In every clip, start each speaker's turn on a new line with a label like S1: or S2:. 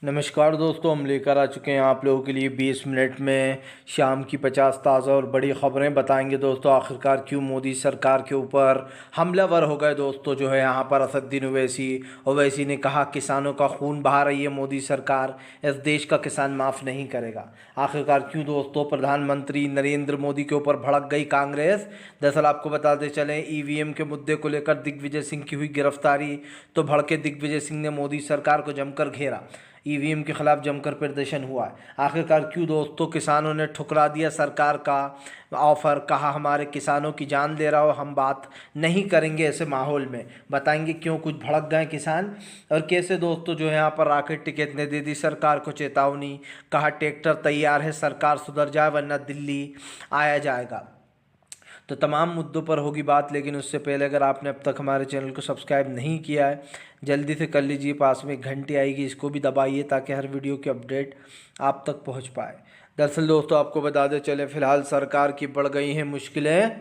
S1: नमस्कार दोस्तों, हम लेकर आ चुके हैं आप लोगों के लिए 20 मिनट में शाम की 50 ताज़ा और बड़ी ख़बरें बताएंगे। दोस्तों, आखिरकार क्यों मोदी सरकार के ऊपर हमलावर हो गए। दोस्तों, जो है यहाँ पर असदुद्दीन ओवैसी ने कहा किसानों का खून बहा रही है मोदी सरकार, इस देश का किसान माफ़ नहीं करेगा। आखिरकार क्यों दोस्तों प्रधानमंत्री नरेंद्र मोदी के ऊपर भड़क गई कांग्रेस। दरअसल आपको बताते चलें, ईवीएम के मुद्दे को लेकर दिग्विजय सिंह की हुई गिरफ्तारी, तो भड़के दिग्विजय सिंह ने मोदी सरकार को जमकर घेरा। ईवीएम के खिलाफ जमकर प्रदर्शन हुआ है। आखिरकार क्यों दोस्तों किसानों ने ठुकरा दिया सरकार का ऑफर, कहा हमारे किसानों की जान ले रहा हो, हम बात नहीं करेंगे ऐसे माहौल में। बताएंगे क्यों कुछ भड़क गए किसान, और कैसे दोस्तों जो है यहाँ पर राकेट टिकैत ने दे दी सरकार को चेतावनी, कहा ट्रैक्टर तैयार है, सरकार सुधर जाए वरना दिल्ली आया जाएगा। तो तमाम मुद्दों पर होगी बात, लेकिन उससे पहले अगर आपने अब तक हमारे चैनल को सब्सक्राइब नहीं किया है जल्दी से कर लीजिए। पास में एक घंटी आएगी, इसको भी दबाइए ताकि हर वीडियो की अपडेट आप तक पहुंच पाए। दरअसल दोस्तों आपको बताते चले, फिलहाल सरकार की बढ़ गई हैं मुश्किलें।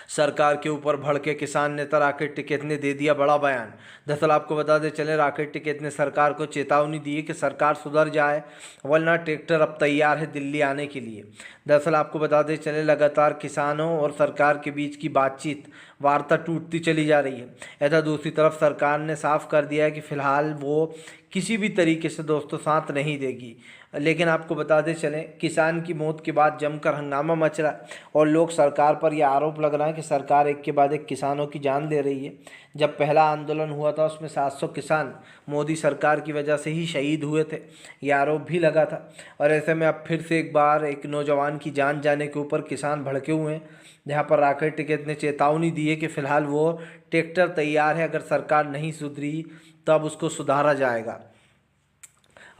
S1: सरकार के ऊपर भड़के किसान नेता राकेट टिकैत ने दे दिया बड़ा बयान। दरअसल आपको बताते चले, राकेट टिकैत ने सरकार को चेतावनी दी है कि सरकार सुधर जाए वरना ट्रैक्टर अब तैयार है दिल्ली आने के लिए। दरअसल आपको बताते चले, लगातार किसानों और सरकार के बीच की बातचीत वार्ता टूटती चली जा रही है। ऐसा दूसरी तरफ सरकार ने साफ कर दिया है कि फिलहाल वो किसी भी तरीके से दोस्तों साथ नहीं देगी। लेकिन आपको बताते चलें, किसान की मौत के बाद जमकर हंगामा मच रहा है और लोग सरकार पर यह आरोप लग रहा है कि सरकार एक के बाद एक किसानों की जान ले रही है। जब पहला आंदोलन हुआ था उसमें 700 किसान मोदी सरकार की वजह से ही शहीद हुए थे, यह आरोप भी लगा था। और ऐसे में अब फिर से एक बार एक नौजवान की जान जाने के ऊपर किसान भड़के हुए हैं, जहां पर राकेट टिकैत ने चेतावनी दी है कि फ़िलहाल वो ट्रैक्टर तैयार है, अगर सरकार नहीं सुधरी तब उसको सुधारा जाएगा।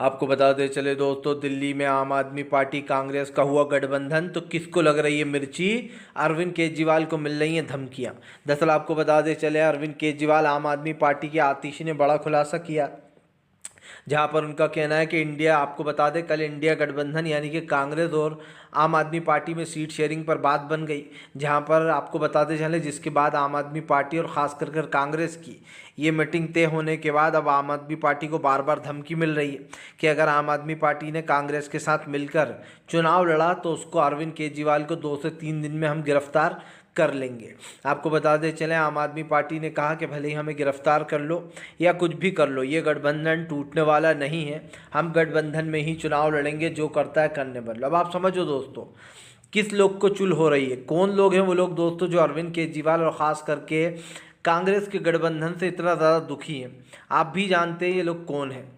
S1: आपको बताते चले दोस्तों, दिल्ली में आम आदमी पार्टी कांग्रेस का हुआ गठबंधन, तो किसको लग रही है मिर्ची, अरविंद केजरीवाल को मिल रही हैं धमकियां। दरअसल आपको बताते चले, अरविंद केजरीवाल आम आदमी पार्टी के आतिशी ने बड़ा खुलासा किया, जहां पर उनका कहना है कि इंडिया, आपको बता दें कल इंडिया गठबंधन यानी कि कांग्रेस और आम आदमी पार्टी में सीट शेयरिंग पर बात बन गई। जहां पर आपको बताते चले, जिसके बाद आम आदमी पार्टी और ख़ास कर कांग्रेस की ये मीटिंग तय होने के बाद अब आम आदमी पार्टी को बार बार धमकी मिल रही है कि अगर आम आदमी पार्टी ने कांग्रेस के साथ मिलकर चुनाव लड़ा तो उसको, अरविंद केजरीवाल को 2 से 3 दिन में हम गिरफ्तार कर लेंगे। आपको बताते चलें, आम आदमी पार्टी ने कहा कि भले ही हमें गिरफ्तार कर लो या कुछ भी कर लो, ये गठबंधन टूटने वाला नहीं है, हम गठबंधन में ही चुनाव लड़ेंगे, जो करता है करने बदलो। अब आप समझो दोस्तों किस लोग को चुल हो रही है, कौन लोग हैं वो लोग दोस्तों जो अरविंद केजरीवाल और ख़ास करके कांग्रेस के गठबंधन से इतना ज़्यादा दुखी हैं। आप भी जानते हैं ये लोग कौन हैं,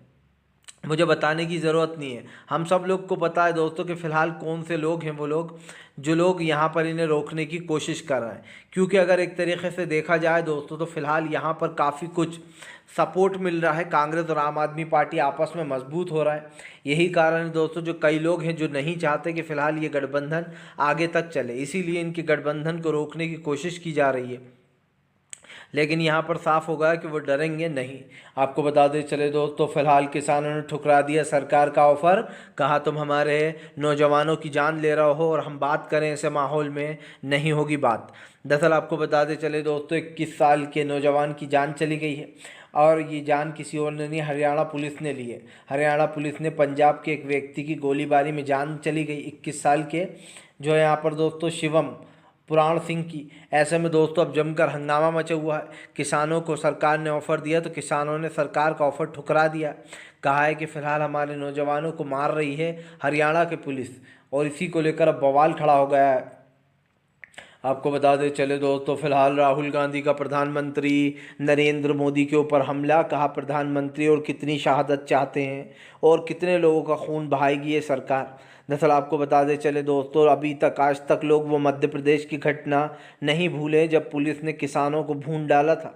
S1: मुझे बताने की ज़रूरत नहीं है, हम सब लोग को पता है दोस्तों कि फ़िलहाल कौन से लोग हैं वो लोग जो लोग यहाँ पर इन्हें रोकने की कोशिश कर रहे हैं। क्योंकि अगर एक तरीके से देखा जाए दोस्तों, तो फ़िलहाल यहाँ पर काफ़ी कुछ सपोर्ट मिल रहा है, कांग्रेस और आम आदमी पार्टी आपस में मजबूत हो रहा है। यही कारण है दोस्तों जो कई लोग हैं जो नहीं चाहते कि फ़िलहाल ये गठबंधन आगे तक चले, इसीलिए इनके गठबंधन को रोकने की कोशिश की जा रही है। लेकिन यहाँ पर साफ होगा कि वो डरेंगे नहीं। आपको बताते चले दोस्तों, फिलहाल किसानों ने ठुकरा दिया सरकार का ऑफर, कहा तुम हमारे नौजवानों की जान ले रहे हो और हम बात करें ऐसे माहौल में नहीं होगी बात। दरअसल आपको बताते चले दोस्तों, 21 साल के नौजवान की जान चली गई है और ये जान किसी और ने नहीं, हरियाणा पुलिस ने ली है। हरियाणा पुलिस ने पंजाब के एक व्यक्ति की गोलीबारी में जान चली गई, 21 साल के जो है यहाँ पर दोस्तों शिवम पुराण सिंह की। ऐसे में दोस्तों अब जमकर हंगामा मचा हुआ है। किसानों को सरकार ने ऑफ़र दिया तो किसानों ने सरकार का ऑफ़र ठुकरा दिया, कहा है कि फ़िलहाल हमारे नौजवानों को मार रही है हरियाणा की पुलिस, और इसी को लेकर अब बवाल खड़ा हो गया है। आपको बताते चले दोस्तों, फिलहाल राहुल गांधी का प्रधानमंत्री नरेंद्र मोदी के ऊपर हमला, कहा प्रधानमंत्री और कितनी शहादत चाहते हैं और कितने लोगों का खून बहाएगी ये सरकार। दरअसल आपको बताते चले दोस्तों, अभी तक आज तक लोग वो मध्य प्रदेश की घटना नहीं भूले जब पुलिस ने किसानों को भून डाला था,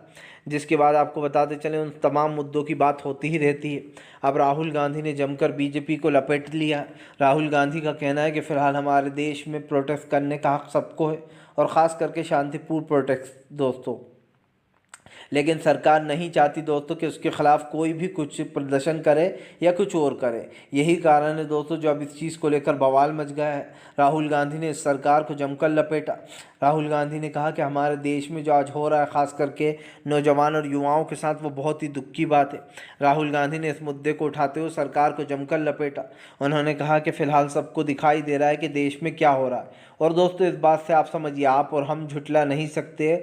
S1: जिसके बाद आपको बताते चले उन तमाम मुद्दों की बात होती ही रहती है। अब राहुल गांधी ने जमकर बीजेपी को लपेट लिया। राहुल गांधी का कहना है कि फ़िलहाल हमारे देश में प्रोटेस्ट करने का हक सबको है और ख़ास करके शांतिपूर्ण प्रोटेस्ट दोस्तों। लेकिन सरकार नहीं चाहती दोस्तों कि उसके खिलाफ कोई भी कुछ प्रदर्शन करे या कुछ और करे। यही कारण है दोस्तों जो अब इस चीज़ को लेकर बवाल मच गया है। राहुल गांधी ने इस सरकार को जमकर लपेटा। राहुल गांधी ने कहा कि हमारे देश में जो आज हो रहा है ख़ास करके नौजवान और युवाओं के साथ वो बहुत ही दुख की बात है। राहुल गांधी ने इस मुद्दे को उठाते हुए सरकार को जमकर लपेटा। उन्होंने कहा कि फ़िलहाल सबको दिखाई दे रहा है कि देश में क्या हो रहा है, और दोस्तों इस बात से आप समझिए, आप और हम झुठला नहीं सकते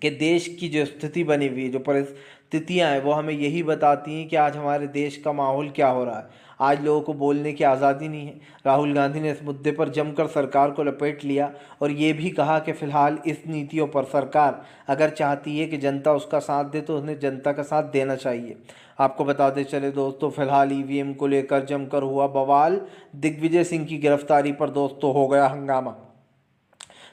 S1: कि देश की जो स्थिति बनी हुई है, जो परिस्थितियां हैं, वो हमें यही बताती हैं कि आज हमारे देश का माहौल क्या हो रहा है। आज लोगों को बोलने की आज़ादी नहीं है। राहुल गांधी ने इस मुद्दे पर जमकर सरकार को लपेट लिया और ये भी कहा कि फ़िलहाल इस नीतियों पर सरकार अगर चाहती है कि जनता उसका साथ दे तो उन्हें जनता का साथ देना चाहिए। आपको बताते चले दोस्तों, फिलहाल ईवीएम को लेकर जमकर हुआ बवाल। दिग्विजय सिंह की गिरफ्तारी पर दोस्तों हो गया हंगामा।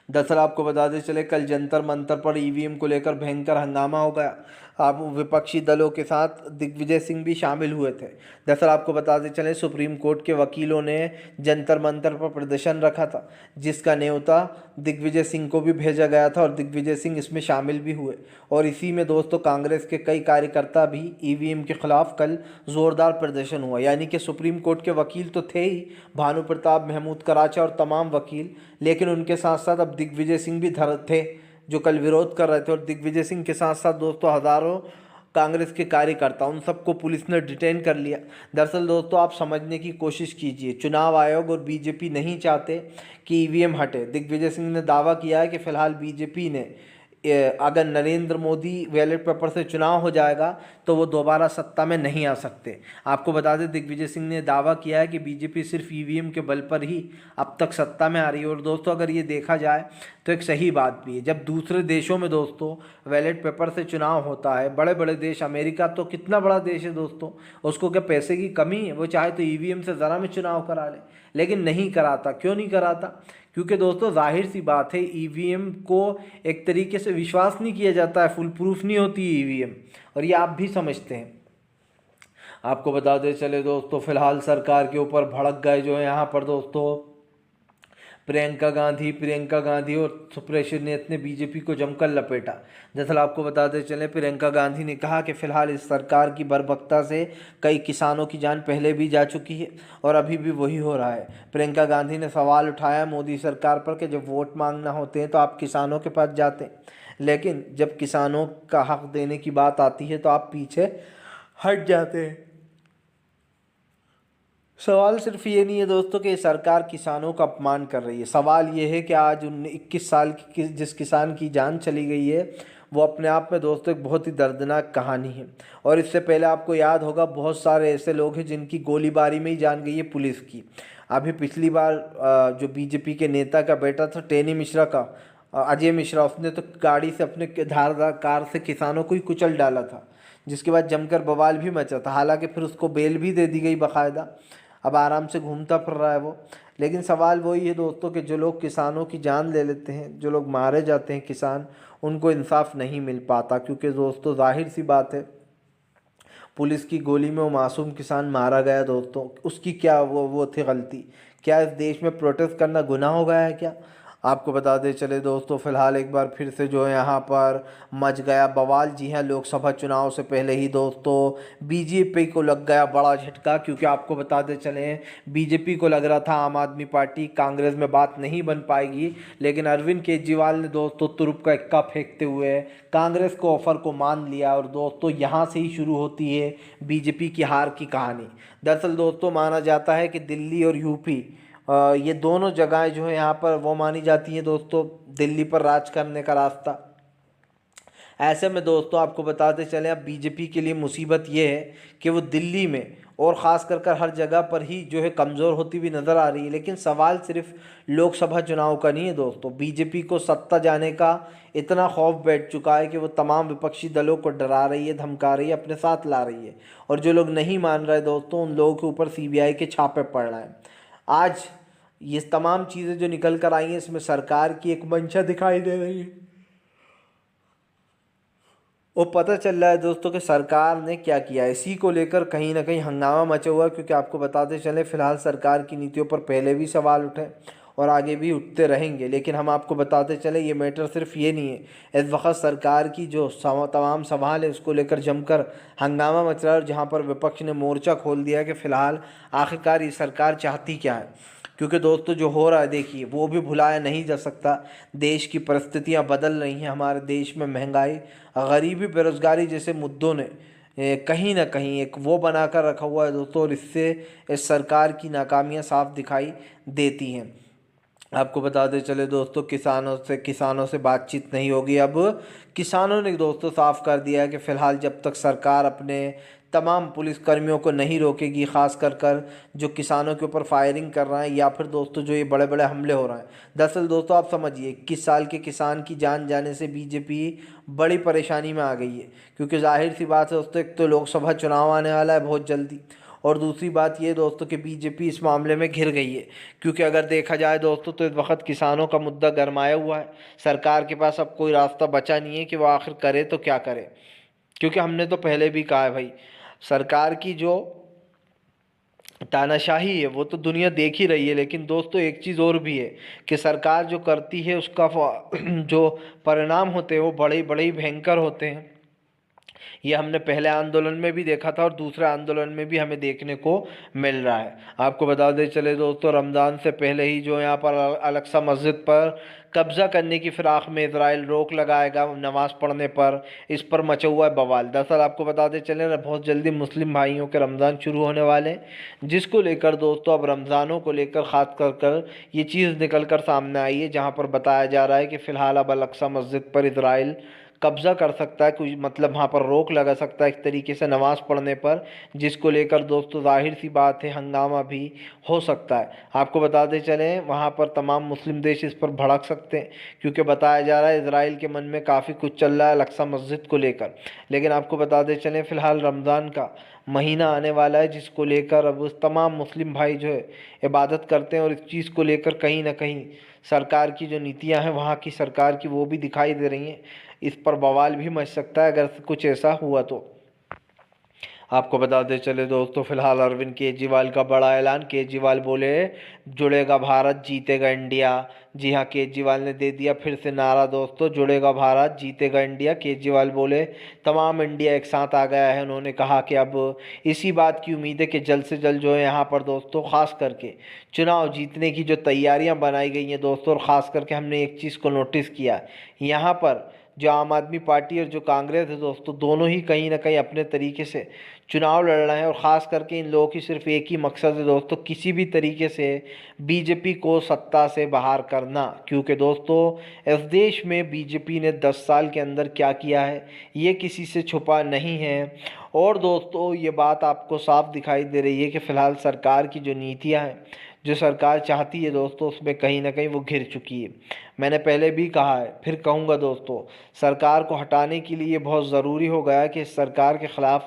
S1: दरअसल आपको बताते चले, कल जंतर मंतर पर ईवीएम को लेकर भयंकर हंगामा हो गया। आप विपक्षी दलों के साथ दिग्विजय सिंह भी शामिल हुए थे। दरअसल आपको बताते चले, सुप्रीम कोर्ट के वकीलों ने जंतर मंतर पर प्रदर्शन रखा था, जिसका न्योता दिग्विजय सिंह को भी भेजा गया था और दिग्विजय सिंह इसमें शामिल भी हुए। और इसी में दोस्तों कांग्रेस के कई कार्यकर्ता भी ईवीएम के खिलाफ कल ज़ोरदार प्रदर्शन हुआ। यानी कि सुप्रीम कोर्ट के वकील तो थे ही, भानु प्रताप, महमूद कराचा और तमाम वकील, लेकिन उनके साथ साथ अब दिग्विजय सिंह भी थे जो कल विरोध कर रहे थे। और दिग्विजय सिंह के साथ साथ दोस्तों हज़ारों कांग्रेस के कार्यकर्ता, उन सबको पुलिस ने डिटेन कर लिया। दरअसल दोस्तों आप समझने की कोशिश कीजिए, चुनाव आयोग और बीजेपी नहीं चाहते कि ईवीएम हटे। दिग्विजय सिंह ने दावा किया है कि फ़िलहाल बीजेपी ने अगर नरेंद्र मोदी बैलेट पेपर से चुनाव हो जाएगा तो वो दोबारा सत्ता में नहीं आ सकते। आपको बता दें, दिग्विजय सिंह ने दावा किया है कि बीजेपी सिर्फ ईवीएम के बल पर ही अब तक सत्ता में आ रही है। और दोस्तों अगर ये देखा जाए तो एक सही बात भी है। जब दूसरे देशों में दोस्तों बैलेट पेपर से चुनाव होता है, बड़े बड़े देश, अमेरिका तो कितना बड़ा देश है दोस्तों, उसको क्या पैसे की कमी है? वो चाहे तो ईवीएम से ज़रा में चुनाव करा ले, लेकिन नहीं कराता। क्यों नहीं कराता? क्योंकि दोस्तों जाहिर सी बात है, ईवीएम को एक तरीके से विश्वास नहीं किया जाता है, फुल प्रूफ नहीं होती ईवीएम, और ये आप भी समझते हैं। आपको बताते चले दोस्तों, फिलहाल सरकार के ऊपर भड़क गए जो है यहाँ पर दोस्तों प्रियंका गांधी और सुप्रेश नेत ने बीजेपी को जमकर लपेटा। दरअसल आपको बताते चले, प्रियंका गांधी ने कहा कि फ़िलहाल इस सरकार की बर्बरता से कई किसानों की जान पहले भी जा चुकी है और अभी भी वही हो रहा है। प्रियंका गांधी ने सवाल उठाया मोदी सरकार पर कि जब वोट मांगना होते हैं तो आप किसानों के पास जाते हैं, लेकिन जब किसानों का हक देने की बात आती है तो आप पीछे हट जाते हैं। सवाल सिर्फ ये नहीं है दोस्तों कि सरकार किसानों का अपमान कर रही है, सवाल ये है कि आज 21 साल की जिस किसान की जान चली गई है वो अपने आप में दोस्तों एक बहुत ही दर्दनाक कहानी है। और इससे पहले आपको याद होगा, बहुत सारे ऐसे लोग हैं जिनकी गोलीबारी में ही जान गई है पुलिस की। अभी पिछली बार जो बीजेपी के नेता का बेटा था टेनी मिश्रा का, अजय मिश्रा, उसने तो गाड़ी से अपने धारदार कार से किसानों को ही कुचल डाला था, जिसके बाद जमकर बवाल भी मचा था। हालांकि फिर उसको बेल भी दे दी गई बाकायदा, अब आराम से घूमता फिर रहा है वो। लेकिन सवाल वही है दोस्तों कि जो लोग किसानों की जान ले लेते हैं, जो लोग मारे जाते हैं किसान, उनको इंसाफ नहीं मिल पाता। क्योंकि दोस्तों जाहिर सी बात है, पुलिस की गोली में वो मासूम किसान मारा गया दोस्तों, उसकी क्या वो थी गलती? क्या इस देश में प्रोटेस्ट करना गुनाह हो गया है क्या? आपको बताते चले दोस्तों, फिलहाल एक बार फिर से जो है यहाँ पर मच गया बवाल। जी हाँ, लोकसभा चुनाव से पहले ही दोस्तों बीजेपी को लग गया बड़ा झटका। क्योंकि आपको बताते चले, बीजेपी को लग रहा था आम आदमी पार्टी कांग्रेस में बात नहीं बन पाएगी, लेकिन अरविंद केजरीवाल ने दोस्तों तुरुप का इक्का फेंकते हुए कांग्रेस को ऑफर को मान लिया। और दोस्तों यहाँ से ही शुरू होती है बीजेपी की हार की कहानी। दरअसल दोस्तों माना जाता है कि दिल्ली और यूपी, ये दोनों जगहें जो है यहाँ पर वो मानी जाती हैं दोस्तों दिल्ली पर राज करने का रास्ता। ऐसे में दोस्तों आपको बताते चलें, अब बीजेपी के लिए मुसीबत ये है कि वो दिल्ली में और ख़ास कर हर जगह पर ही जो है कमज़ोर होती हुई नज़र आ रही है। लेकिन सवाल सिर्फ लोकसभा चुनाव का नहीं है दोस्तों, बीजेपी को सत्ता जाने का इतना खौफ बैठ चुका है कि वो तमाम विपक्षी दलों को डरा रही है, धमका रही है, अपने साथ ला रही है। और जो लोग नहीं मान रहे दोस्तों, उन लोगों के ऊपर CBI के छापे पड़ रहे हैं। आज ये तमाम चीज़ें जो निकल कर आई हैं, इसमें सरकार की एक मंशा दिखाई दे रही है। वो पता चल रहा है दोस्तों कि सरकार ने क्या किया। इसी को लेकर कहीं ना कहीं हंगामा मचा हुआ, क्योंकि आपको बताते चले फिलहाल सरकार की नीतियों पर पहले भी सवाल उठे और आगे भी उठते रहेंगे। लेकिन हम आपको बताते चले ये मैटर सिर्फ ये नहीं है, इस वक्त सरकार की जो तमाम सवाल है उसको लेकर जमकर हंगामा मच रहा है, और जहाँ पर विपक्ष ने मोर्चा खोल दिया कि फ़िलहाल आखिरकार ये सरकार चाहती क्या है। क्योंकि दोस्तों जो हो रहा है देखिए वो भी भुलाया नहीं जा सकता। देश की परिस्थितियाँ बदल रही हैं, हमारे देश में महंगाई, गरीबी, बेरोज़गारी जैसे मुद्दों ने कहीं ना कहीं एक वो बनाकर रखा हुआ है दोस्तों, और इससे इस सरकार की नाकामियाँ साफ दिखाई देती हैं। आपको बताते चले दोस्तों किसानों से बातचीत नहीं होगी। अब किसानों ने दोस्तों साफ कर दिया है कि फ़िलहाल जब तक सरकार अपने तमाम पुलिसकर्मियों को नहीं रोकेगी, ख़ास कर जो किसानों के ऊपर फायरिंग कर रहे हैं, या फिर दोस्तों जो ये बड़े बड़े हमले हो रहे हैं। दरअसल दोस्तों आप समझिए 21 साल के किसान की जान जाने से बीजेपी बड़ी परेशानी में आ गई है। क्योंकि जाहिर सी बात है दोस्तों, एक तो लोकसभा चुनाव आने वाला है बहुत जल्दी, और दूसरी बात ये दोस्तों कि बीजेपी इस मामले में घिर गई है। क्योंकि अगर देखा जाए दोस्तों तो इस वक्त किसानों का मुद्दा गरमाया हुआ है। सरकार के पास अब कोई रास्ता बचा नहीं है कि वो आखिर करे तो क्या करे। क्योंकि हमने तो पहले भी कहा है भाई, सरकार की जो तानाशाही है वो तो दुनिया देख ही रही है, लेकिन दोस्तों एक चीज़ और भी है कि सरकार जो करती है उसका जो परिणाम होते हैं वो बड़े बड़े ही भयंकर होते हैं। ये हमने पहले आंदोलन में भी देखा था और दूसरे आंदोलन में भी हमें देखने को मिल रहा है। आपको बता दें चले दोस्तों, रमज़ान से पहले ही जो यहाँ पर अल-अक़सा मस्जिद पर कब्ज़ा करने की फिराक में इजराइल रोक लगाएगा नमाज़ पढ़ने पर, इस पर मचा हुआ है बवाल। दरअसल आपको बताते चले बहुत जल्दी मुस्लिम भाइयों के रमज़ान शुरू होने वाले हैं, जिसको लेकर दोस्तों अब रमज़ानों को लेकर ख़ास कर ये चीज़ निकल कर सामने आई है, जहाँ पर बताया जा रहा है कि फ़िलहाल अब अल-अक़सा मस्जिद पर इजराइल कब्ज़ा कर सकता है, कुछ मतलब वहाँ पर रोक लगा सकता है एक तरीके से नमाज़ पढ़ने पर, जिसको लेकर दोस्तों ज़ाहिर सी बात है हंगामा भी हो सकता है। आपको बताते चलें वहाँ पर तमाम मुस्लिम देश इस पर भड़क सकते हैं, क्योंकि बताया जा रहा है इजराइल के मन में काफ़ी कुछ चल रहा है अल-अक़सा मस्जिद को लेकर। लेकिन आपको बताते चलें फ़िलहाल रमज़ान का महीना आने वाला है, जिसको लेकर अब उस तमाम मुस्लिम भाई जो है इबादत करते हैं, और इस चीज़ को लेकर कहीं ना कहीं सरकार की जो नीतियाँ हैं वहाँ की सरकार की वो भी दिखाई दे रही हैं। इस पर बवाल भी मच सकता है अगर कुछ ऐसा हुआ तो। आपको बताते चले दोस्तों फ़िलहाल अरविंद केजरीवाल का बड़ा ऐलान। केजरीवाल बोले जुड़ेगा भारत जीतेगा इंडिया। जी हाँ, केजरीवाल ने दे दिया फिर से नारा दोस्तों, जुड़ेगा भारत जीतेगा इंडिया। केजरीवाल बोले तमाम इंडिया एक साथ आ गया है। उन्होंने कहा कि अब इसी बात की उम्मीद है कि जल्द से जल्द जो है यहाँ पर दोस्तों ख़ास करके चुनाव जीतने की जो तैयारियाँ बनाई गई हैं दोस्तों, और ख़ास करके हमने एक चीज़ को नोटिस किया यहाँ पर, जो आम आदमी पार्टी और जो कांग्रेस है दोस्तों, दोनों ही कहीं ना कहीं अपने तरीके से चुनाव लड़ रहे हैं। और ख़ास करके इन लोगों की सिर्फ एक ही मकसद है दोस्तों, किसी भी तरीके से बीजेपी को सत्ता से बाहर करना। क्योंकि दोस्तों इस देश में बीजेपी ने 10 साल के अंदर क्या किया है ये किसी से छुपा नहीं है। और दोस्तों ये बात आपको साफ दिखाई दे रही है कि फ़िलहाल सरकार की जो नीतियाँ हैं, जो सरकार चाहती है दोस्तों, उसमें कहीं ना कहीं वो घिर चुकी है। मैंने पहले भी कहा है फिर कहूँगा दोस्तों, सरकार को हटाने के लिए बहुत ज़रूरी हो गया कि इस सरकार के ख़िलाफ़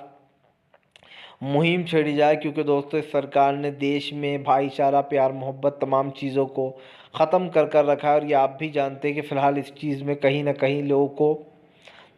S1: मुहिम छेड़ी जाए। क्योंकि दोस्तों इस सरकार ने देश में भाईचारा, प्यार, मोहब्बत तमाम चीज़ों को ख़त्म कर रखा है। और ये आप भी जानते हैं कि फ़िलहाल इस चीज़ में कहीं ना कहीं लोगों को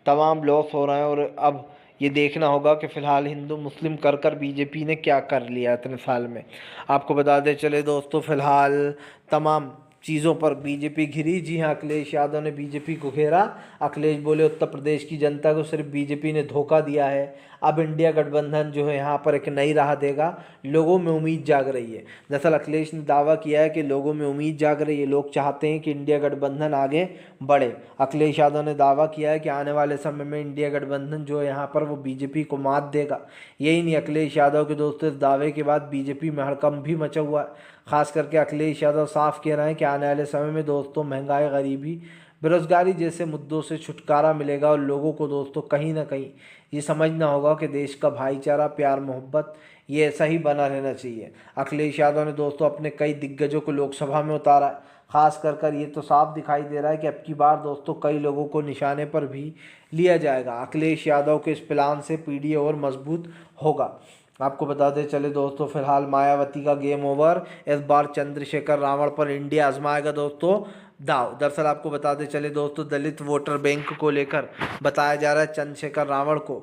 S1: तमाम लॉस हो रहा है। और अब ये देखना होगा कि फ़िलहाल हिंदू मुस्लिम कर बीजेपी ने क्या कर लिया इतने साल में। आपको बताते चले दोस्तों फ़िलहाल तमाम चीज़ों पर बीजेपी घिरी। जी हाँ, अखिलेश यादव ने बीजेपी को घेरा। अखिलेश बोले उत्तर प्रदेश की जनता को सिर्फ बीजेपी ने धोखा दिया है, अब इंडिया गठबंधन जो है यहाँ पर एक नई राह देगा, लोगों में उम्मीद जाग रही है। दरअसल अखिलेश ने दावा किया है कि लोगों में उम्मीद जाग रही है, लोग चाहते हैं कि इंडिया गठबंधन आगे बढ़े। अखिलेश यादव ने दावा किया है कि आने वाले समय में इंडिया गठबंधन जो है यहाँ पर वो बीजेपी को मात देगा। यही नहीं, अखिलेश यादव के दोस्तों इस दावे के बाद बीजेपी में हड़कंप भी मचा हुआ है। खास करके अखिलेश यादव साफ कह रहे हैं कि आने वाले समय में दोस्तों महंगाई, गरीबी, बेरोजगारी जैसे मुद्दों से छुटकारा मिलेगा। और लोगों को दोस्तों कहीं ना कहीं ये समझना होगा कि देश का भाईचारा, प्यार, मोहब्बत ये ऐसा ही बना रहना चाहिए। अखिलेश यादव ने दोस्तों अपने कई दिग्गजों को लोकसभा में उतारा है। खास कर ये तो साफ दिखाई दे रहा है कि अब की बार दोस्तों कई लोगों को निशाने पर भी लिया जाएगा। अखिलेश यादव के इस प्लान से पीडीए और मजबूत होगा। आपको बताते चले दोस्तों फ़िलहाल मायावती का गेम ओवर, इस बार चंद्रशेखर रावण पर इंडिया आजमाएगा दोस्तों दाव। दरअसल आपको बताते चले दोस्तों, दलित वोटर बैंक को लेकर बताया जा रहा है चंद्रशेखर रावण को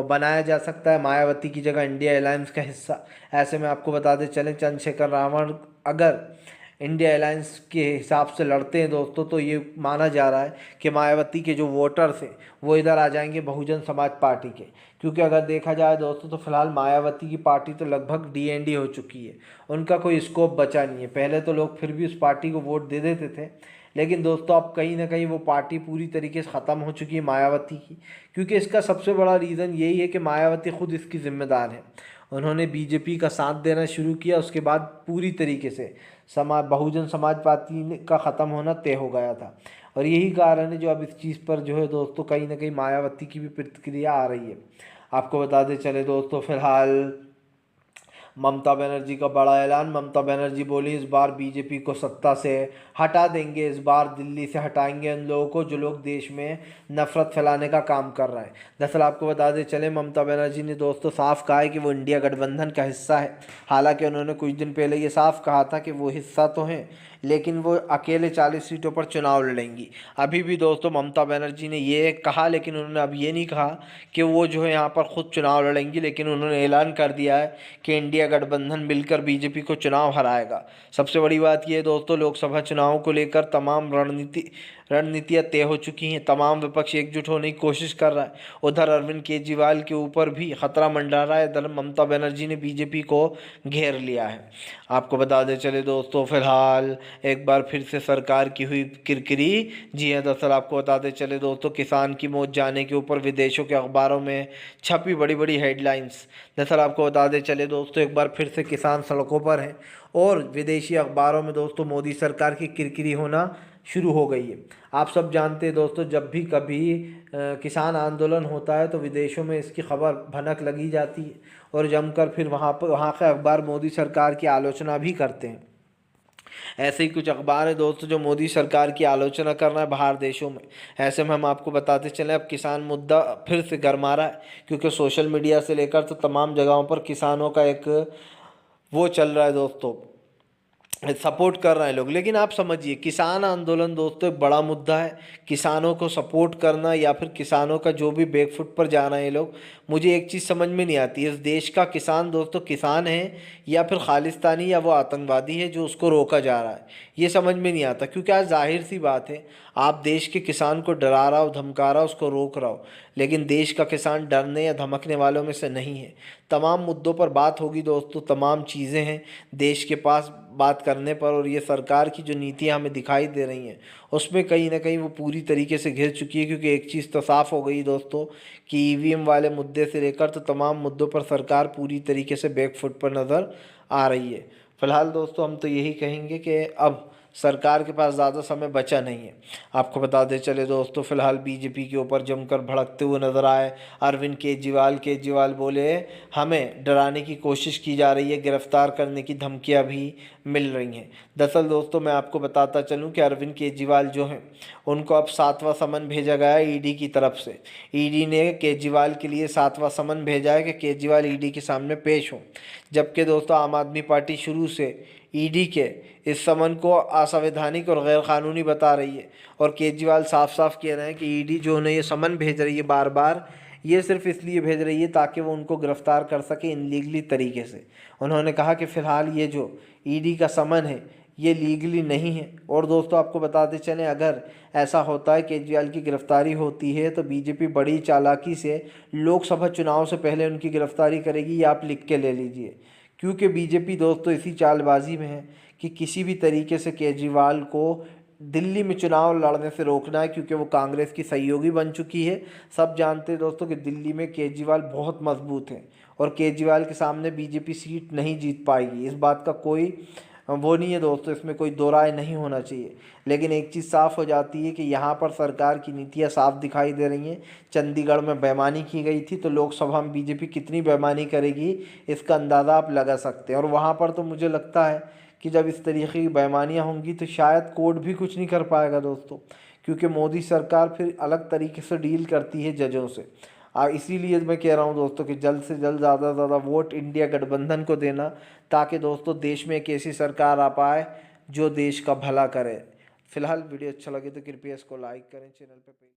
S1: बनाया जा सकता है मायावती की जगह इंडिया अलायंस का हिस्सा। ऐसे में आपको बताते चले चंद्रशेखर रावण अगर इंडिया अलायंस के हिसाब से लड़ते हैं दोस्तों, तो ये माना जा रहा है कि मायावती के जो वोटर्स हैं वो इधर आ जाएंगे बहुजन समाज पार्टी के। क्योंकि अगर देखा जाए दोस्तों तो फिलहाल मायावती की पार्टी तो लगभग डीएनडी हो चुकी है, उनका कोई स्कोप बचा नहीं है। पहले तो लोग फिर भी उस पार्टी को वोट दे देते थे, लेकिन दोस्तों अब कहीं ना कहीं वो पार्टी पूरी तरीके से ख़त्म हो चुकी है मायावती की। क्योंकि इसका सबसे बड़ा रीज़न यही है कि मायावती खुद इसकी ज़िम्मेदार है। उन्होंने बीजेपी का साथ देना शुरू किया, उसके बाद पूरी तरीके से बहुजन समाज पार्टी का ख़त्म होना तय हो गया था। और यही कारण है जो अब इस चीज़ पर जो है दोस्तों कहीं ना कहीं मायावती की भी प्रतिक्रिया आ रही है। आपको बता दें चले दोस्तों, फिलहाल ममता बनर्जी का बड़ा ऐलान। ममता बनर्जी बोली इस बार बीजेपी को सत्ता से हटा देंगे, इस बार दिल्ली से हटाएंगे उन लोगों को जो लोग देश में नफरत फैलाने का काम कर रहे हैं। दरअसल आपको बता दें चले, ममता बनर्जी ने दोस्तों साफ कहा है कि वो इंडिया गठबंधन का हिस्सा है। हालांकि उन्होंने कुछ दिन पहले ये साफ कहा था कि वो हिस्सा तो हैं, लेकिन वो अकेले 40 सीटों पर चुनाव लड़ेंगी। अभी भी दोस्तों ममता बनर्जी ने ये कहा, लेकिन उन्होंने अब ये नहीं कहा कि वो जो है यहाँ पर खुद चुनाव लड़ेंगी, लेकिन उन्होंने ऐलान कर दिया है कि इंडिया गठबंधन मिलकर बीजेपी को चुनाव हराएगा। सबसे बड़ी बात यह है दोस्तों, लोकसभा चुनाव को लेकर तमाम रणनीतियाँ तय हो चुकी हैं। तमाम विपक्ष एकजुट होने की कोशिश कर रहा है। उधर अरविंद केजरीवाल के ऊपर भी खतरा मंडरा रहा है, इधर ममता बनर्जी ने बीजेपी को घेर लिया है। आपको बता दें चले दोस्तों, फिलहाल एक बार फिर से सरकार की हुई किरकिरी। जी हाँ, दरअसल आपको बताते चले दोस्तों, किसान की मौत जाने के ऊपर विदेशों के अखबारों में छपी बड़ी बड़ी हेडलाइंस। दरअसल आपको बताते चले दोस्तों, एक बार फिर से किसान सड़कों पर हैं और विदेशी अखबारों में दोस्तों मोदी सरकार की किरकिरी होना शुरू हो गई है। आप सब जानते हैं दोस्तों, जब भी कभी किसान आंदोलन होता है तो विदेशों में इसकी खबर भनक लगी जाती है और जमकर फिर वहाँ के अखबार मोदी सरकार की आलोचना भी करते हैं। ऐसे ही कुछ अखबार है दोस्तों जो मोदी सरकार की आलोचना कर रहा है बाहर देशों में। ऐसे में हम आपको बताते चलें, अब किसान मुद्दा फिर से गरमा रहा है, क्योंकि सोशल मीडिया से लेकर तो तमाम जगहों पर किसानों का एक वो चल रहा है दोस्तों, सपोर्ट कर रहे हैं लोग। लेकिन आप समझिए, किसान आंदोलन दोस्तों एक बड़ा मुद्दा है। किसानों को सपोर्ट करना या फिर किसानों का जो भी बैकफुट पर जाना है लोग, मुझे एक चीज़ समझ में नहीं आती, इस देश का किसान दोस्तों किसान है या फिर खालिस्तानी या वो आतंकवादी है जो उसको रोका जा रहा है, ये समझ में नहीं आता। क्योंकि आज जाहिर सी बात है, आप देश के किसान को डरा रहा हो, धमका रहा हो, उसको रोक रहा हो, लेकिन देश का किसान डरने या धमकने वालों में से नहीं है। तमाम मुद्दों पर बात होगी दोस्तों, तमाम चीज़ें हैं देश के पास बात करने पर, और ये सरकार की जो नीतियां हमें दिखाई दे रही हैं उसमें कहीं ना कहीं वो पूरी तरीके से घिर चुकी है। क्योंकि एक चीज़ तो साफ़ हो गई दोस्तों कि ईवीएम वाले मुद्दे से लेकर तो तमाम मुद्दों पर सरकार पूरी तरीके से बैकफुट पर नज़र आ रही है। फ़िलहाल दोस्तों हम तो यही कहेंगे कि अब सरकार के पास ज़्यादा समय बचा नहीं है। आपको बता दें चले दोस्तों, फिलहाल बीजेपी के ऊपर जमकर भड़कते हुए नजर आए अरविंद केजरीवाल बोले हमें डराने की कोशिश की जा रही है, गिरफ्तार करने की धमकियां भी मिल रही हैं। दरअसल दोस्तों मैं आपको बताता चलूं कि अरविंद केजरीवाल जो हैं उनको अब 7वां समन भेजा गया है ईडी की तरफ से। ईडी ने केजरीवाल के लिए 7वां समन भेजा है कि केजरीवाल ईडी के सामने पेश हों। जबकि दोस्तों आम आदमी पार्टी शुरू से ईडी के इस समन को असंवैधानिक और गैर कानूनी बता रही है, और केजरीवाल साफ साफ कह रहे हैं कि ईडी जो उन्हें ये समन भेज रही है बार बार, ये सिर्फ इसलिए भेज रही है ताकि वो उनको गिरफ्तार कर सके इनलीगली तरीके से। उन्होंने कहा कि फ़िलहाल ये जो ईडी का समन है ये लीगली नहीं है। और दोस्तों आपको बताते चलें, अगर ऐसा होता है केजरीवाल की गिरफ्तारी होती है तो बीजेपी बड़ी चालाकी से लोकसभा चुनाव से पहले उनकी गिरफ्तारी करेगी, ये आप लिख के ले लीजिए। क्योंकि बीजेपी दोस्तों इसी चालबाजी में है कि किसी भी तरीके से केजरीवाल को दिल्ली में चुनाव लड़ने से रोकना है, क्योंकि वो कांग्रेस की सहयोगी बन चुकी है। सब जानते हैं दोस्तों कि दिल्ली में केजरीवाल बहुत मजबूत हैं और केजरीवाल के सामने बीजेपी सीट नहीं जीत पाएगी, इस बात का कोई वो नहीं है दोस्तों, इसमें कोई दो राय नहीं होना चाहिए। लेकिन एक चीज़ साफ़ हो जाती है कि यहाँ पर सरकार की नीतियाँ साफ दिखाई दे रही हैं। चंडीगढ़ में बेईमानी की गई थी, तो लोकसभा में बीजेपी कितनी बेईमानी करेगी इसका अंदाज़ा आप लगा सकते हैं। और वहाँ पर तो मुझे लगता है कि जब इस तरीके की बेईमानियाँ होंगी तो शायद कोर्ट भी कुछ नहीं कर पाएगा दोस्तों, क्योंकि मोदी सरकार फिर अलग तरीके से डील करती है जजों से। इसीलिए मैं कह रहा हूँ दोस्तों कि जल्द से जल्द ज़्यादा से ज़्यादा वोट इंडिया गठबंधन को देना, ताकि दोस्तों देश में एक ऐसी सरकार आ पाए जो देश का भला करे। फिलहाल वीडियो अच्छा लगे तो कृपया इसको लाइक करें, चैनल पे